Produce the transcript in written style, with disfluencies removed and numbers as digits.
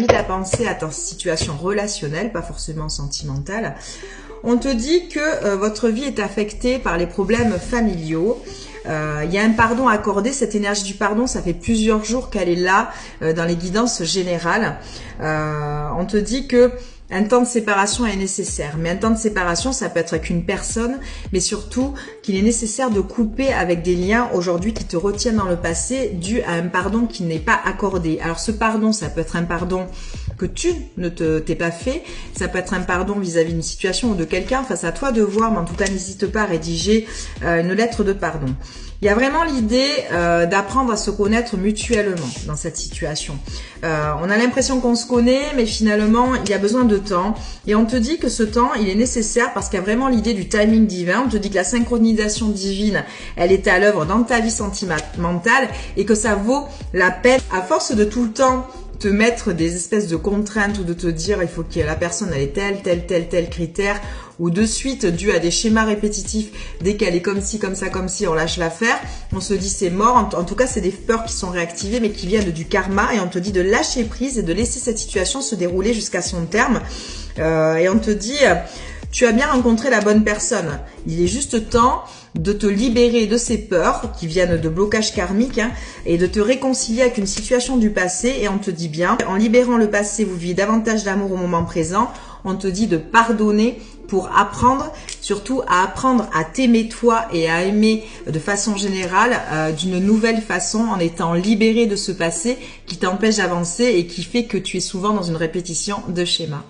Invite à penser à ta situation relationnelle, pas forcément sentimentale. On te dit que votre vie est affectée par les problèmes familiaux. Il y a un pardon accordé. Cette énergie du pardon, ça fait plusieurs jours qu'elle est là dans les guidances générales. On te dit que un temps de séparation est nécessaire. Mais un temps de séparation, ça peut être avec une personne, mais surtout qu'il est nécessaire de couper avec des liens aujourd'hui qui te retiennent dans le passé dû à un pardon qui n'est pas accordé. Alors ce pardon, ça peut être un pardon que tu ne t'es pas fait, ça peut être un pardon vis-à-vis d'une situation ou de quelqu'un, face à toi de voir, mais en tout cas n'hésite pas à rédiger une lettre de pardon. Il y a vraiment l'idée d'apprendre à se connaître mutuellement dans cette situation. On a l'impression qu'on se connaît, mais finalement, il y a besoin de temps. Et on te dit que ce temps, il est nécessaire parce qu'il y a vraiment l'idée du timing divin. On te dit que la synchronisation divine, elle est à l'œuvre dans ta vie sentimentale et que ça vaut la peine, à force de tout le temps te mettre des espèces de contraintes ou de te dire il faut que la personne elle ait tel critère ou de suite dû à des schémas répétitifs, dès qu'elle est comme ci, comme ça, comme ci, on lâche l'affaire, on se dit c'est mort. En tout cas, c'est des peurs qui sont réactivées mais qui viennent du karma et on te dit de lâcher prise et de laisser cette situation se dérouler jusqu'à son terme. Et on te dit tu as bien rencontré la bonne personne. Il est juste temps de te libérer de ces peurs qui viennent de blocages karmiques et de te réconcilier avec une situation du passé. Et on te dit bien, en libérant le passé, vous vivez davantage d'amour au moment présent. On te dit de pardonner pour apprendre, surtout à apprendre à t'aimer toi et à aimer de façon générale d'une nouvelle façon en étant libéré de ce passé qui t'empêche d'avancer et qui fait que tu es souvent dans une répétition de schémas.